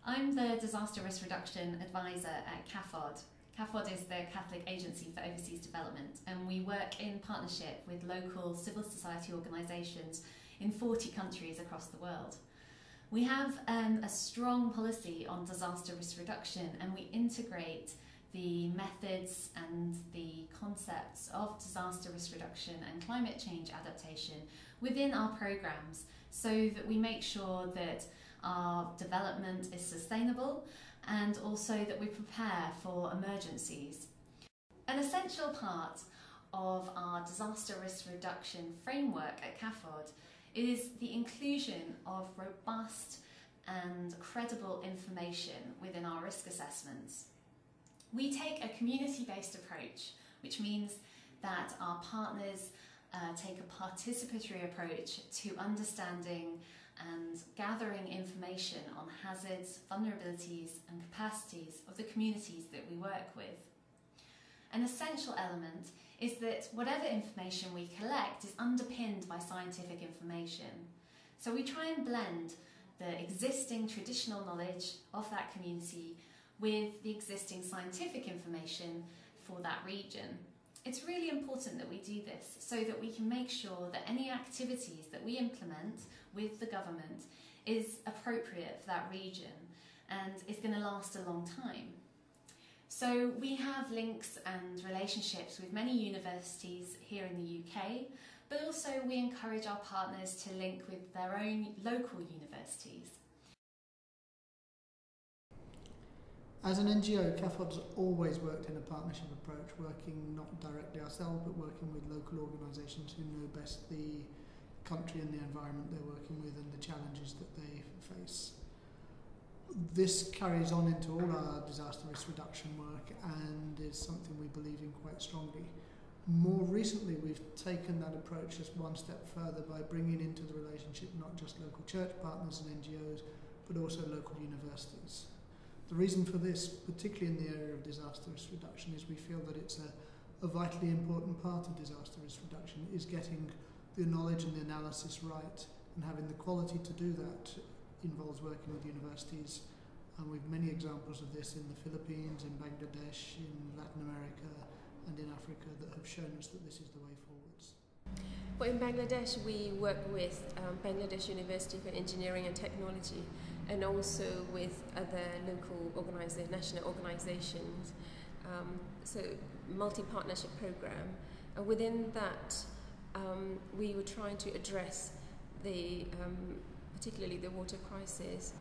I'm the Disaster Risk Reduction Advisor at CAFOD. CAFOD is the Catholic Agency for Overseas Development, and we work in partnership with local civil society organisations in 40 countries across the world. We have a strong policy on disaster risk reduction, and we integrate the methods and the concepts of disaster risk reduction and climate change adaptation within our programmes, so that we make sure that our development is sustainable and also that we prepare for emergencies. An essential part of our disaster risk reduction framework at CAFOD is the inclusion of robust and credible information within our risk assessments. We take a community-based approach, which means that our partners take a participatory approach to understanding and gathering information on hazards, vulnerabilities and capacities of the communities that we work with. An essential element is that whatever information we collect is underpinned by scientific information. So we try and blend the existing traditional knowledge of that community with the existing scientific information for that region. It's really important that we do this so that we can make sure that any activities that we implement with the government is appropriate for that region and is going to last a long time. So we have links and relationships with many universities here in the UK, but also we encourage our partners to link with their own local universities. As an NGO, CAFOD's always worked in a partnership approach, working not directly ourselves, but working with local organisations who know best the country and the environment they're working with and the challenges that they face. This carries on into all our disaster risk reduction work and is something we believe in quite strongly. More recently, we've taken that approach just one step further by bringing into the relationship not just local church partners and NGOs, but also local universities. The reason for this, particularly in the area of disaster risk reduction, is we feel that it's a vitally important part of disaster risk reduction, is getting the knowledge and the analysis right, and having the quality to do that involves working with universities, and we've many examples of this in the Philippines, in Bangladesh, in Latin America and in Africa that have shown us that this is the way forwards. Well, in Bangladesh we work with Bangladesh University for Engineering and Technology, and also with other local national organisations. So multi-partnership programme. Within that we were trying to address the particularly the water crisis.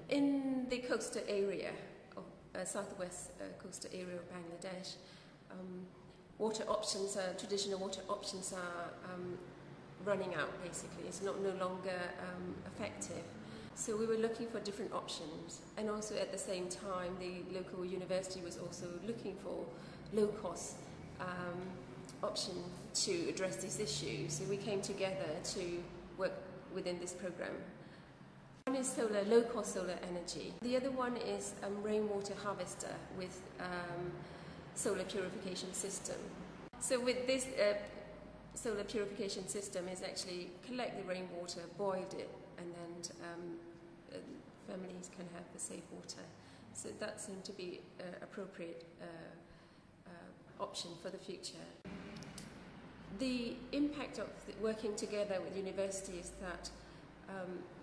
In the coastal area, of southwest coastal area of Bangladesh, traditional water options are running out basically. It's no longer effective. So we were looking for different options, and also at the same time the local university was also looking for low-cost option to address this issue. So we came together to work within this program. One is low-cost solar energy. The other one is rainwater harvester with solar purification system. So with this solar purification system is actually collect the rainwater, boil it, and then families can have the safe water. So that seemed to be an appropriate option for the future. The impact of working together with universities is that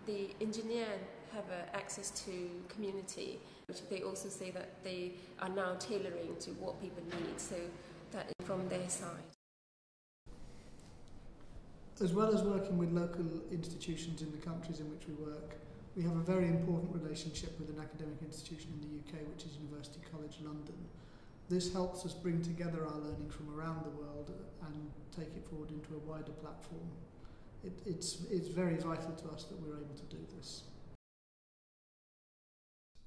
the engineers have access to community, which they also say that they are now tailoring to what people need, so that is from their side. As well as working with local institutions in the countries in which we work, we have a very important relationship with an academic institution in the UK, which is University College London. This helps us bring together our learning from around the world and take it forward into a wider platform. It's very vital to us that we're able to do this.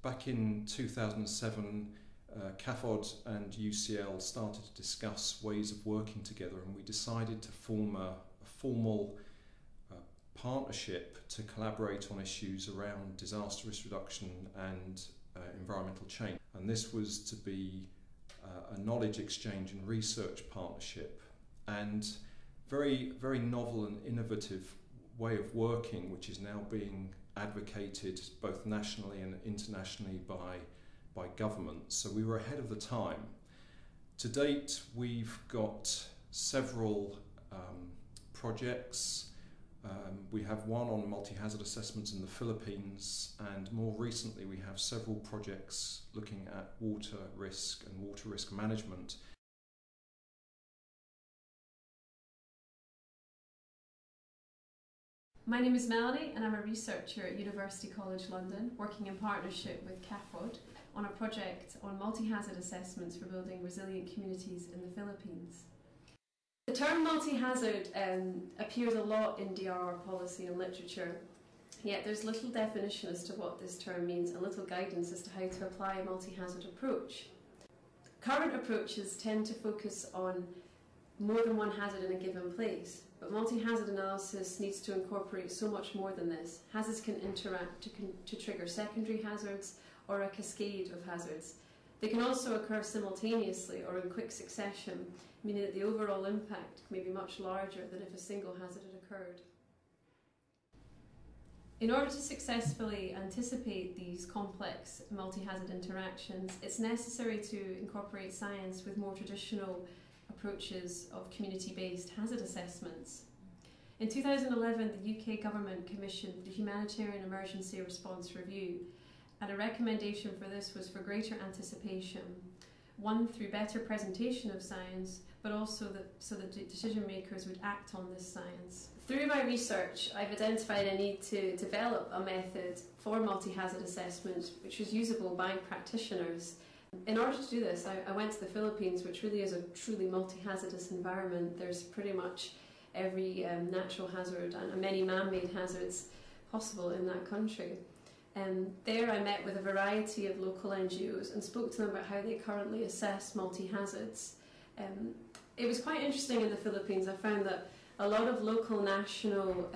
Back in 2007, CAFOD and UCL started to discuss ways of working together, and we decided to form a formal partnership to collaborate on issues around disaster risk reduction and environmental change. And this was to be a knowledge exchange and research partnership, and very, very novel and innovative way of working, which is now being advocated both nationally and internationally by governments. So we were ahead of the time. To date, we've got several projects. We have one on multi-hazard assessments in the Philippines, and more recently we have several projects looking at water risk and water risk management. My name is Melanie and I'm a researcher at University College London, working in partnership with CAFOD on a project on multi-hazard assessments for building resilient communities in the Philippines. The term multi-hazard appears a lot in DRR policy and literature, yet there's little definition as to what this term means and little guidance as to how to apply a multi-hazard approach. Current approaches tend to focus on more than one hazard in a given place, but multi-hazard analysis needs to incorporate so much more than this. Hazards can interact to trigger secondary hazards or a cascade of hazards. They can also occur simultaneously or in quick succession, meaning that the overall impact may be much larger than if a single hazard had occurred. In order to successfully anticipate these complex multi-hazard interactions, it's necessary to incorporate science with more traditional approaches of community-based hazard assessments. In 2011, the UK government commissioned the Humanitarian Emergency Response Review, and a recommendation for this was for greater anticipation, one through better presentation of science, but also so that decision makers would act on this science. Through my research, I've identified a need to develop a method for multi-hazard assessment which was usable by practitioners. In order to do this, I went to the Philippines, which really is a truly multi-hazardous environment. There's pretty much every natural hazard and many man-made hazards possible in that country. There I met with a variety of local NGOs and spoke to them about how they currently assess multi-hazards. It was quite interesting in the Philippines. I found that a lot of local national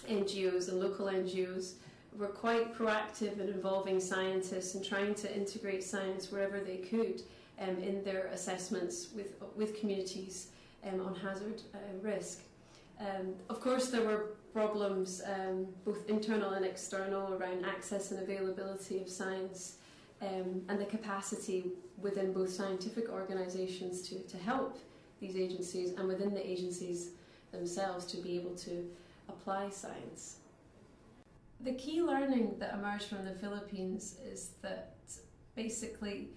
NGOs and local NGOs were quite proactive in involving scientists and trying to integrate science wherever they could in their assessments with communities on hazard risk. Of course, there were problems, both internal and external, around access and availability of science and the capacity within both scientific organisations to help these agencies and within the agencies themselves to be able to apply science. The key learning that emerged from the Philippines is that basically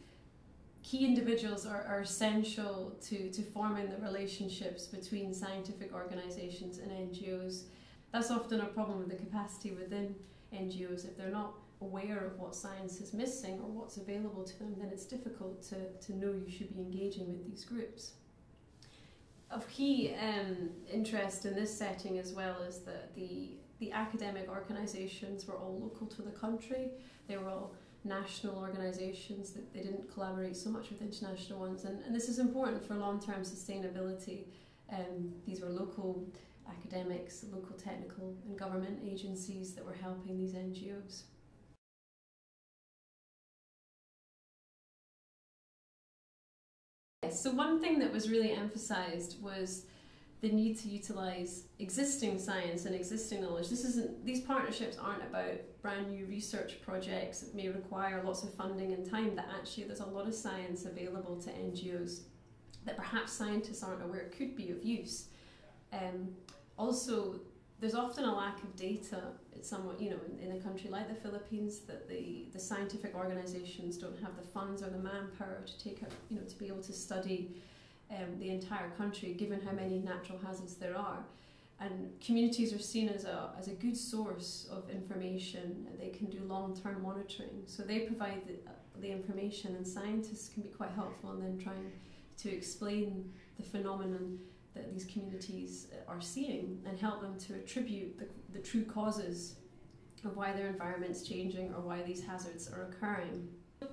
key individuals are essential to forming the relationships between scientific organisations and NGOs. That's often a problem with the capacity within NGOs. If they're not aware of what science is missing or what's available to them, then it's difficult to know you should be engaging with these groups. Of key interest in this setting as well is that the academic organisations were all local to the country. They were all national organisations, that they didn't collaborate so much with international ones, and this is important for long-term sustainability. These were local academics, local technical and government agencies that were helping these NGOs. So one thing that was really emphasised was the need to utilise existing science and existing knowledge. These partnerships aren't about brand new research projects that may require lots of funding and time, that actually there's a lot of science available to NGOs that perhaps scientists aren't aware could be of use. Also, there's often a lack of data. It's somewhat, in a country like the Philippines, that the scientific organisations don't have the funds or the manpower to take up, to be able to study the entire country, given how many natural hazards there are. And communities are seen as a good source of information. They can do long-term monitoring, so they provide the information, and scientists can be quite helpful in then trying to explain the phenomenon that these communities are seeing and help them to attribute the true causes of why their environment's changing or why these hazards are occurring.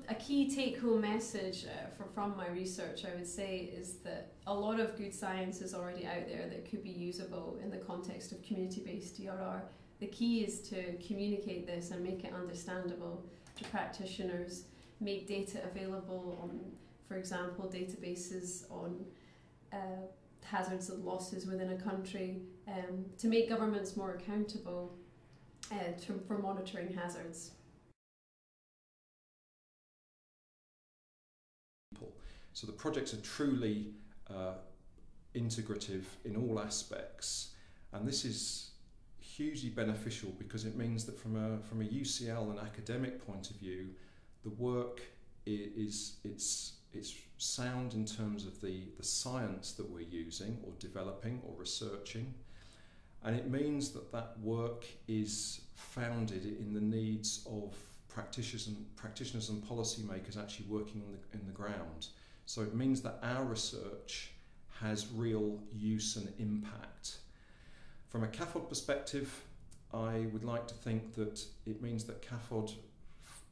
A key take-home message from my research, I would say, is that a lot of good science is already out there that could be usable in the context of community-based DRR. The key is to communicate this and make it understandable to practitioners, make data available on, for example, databases on hazards and losses within a country, to make governments more accountable, for monitoring hazards. So the projects are truly integrative in all aspects, and this is hugely beneficial because it means that from a UCL and academic point of view, the work it's sound in terms of the science that we're using or developing or researching, and it means that work is founded in the needs of practitioners and policymakers actually working in the ground. So it means that our research has real use and impact. From a CAFOD perspective, I would like to think that it means that CAFOD,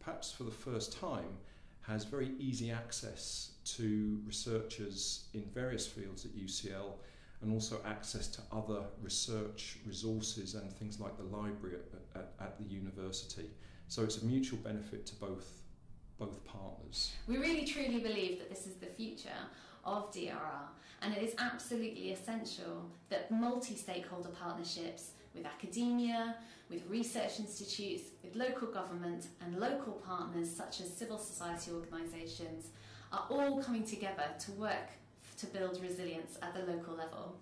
perhaps for the first time, has very easy access to researchers in various fields at UCL, and also access to other research resources and things like the library at the university. So it's a mutual benefit to both partners. We really truly believe that this is the future of DRR, and it is absolutely essential that multi-stakeholder partnerships with academia, with research institutes, with local government and local partners such as civil society organisations are all coming together to work to build resilience at the local level.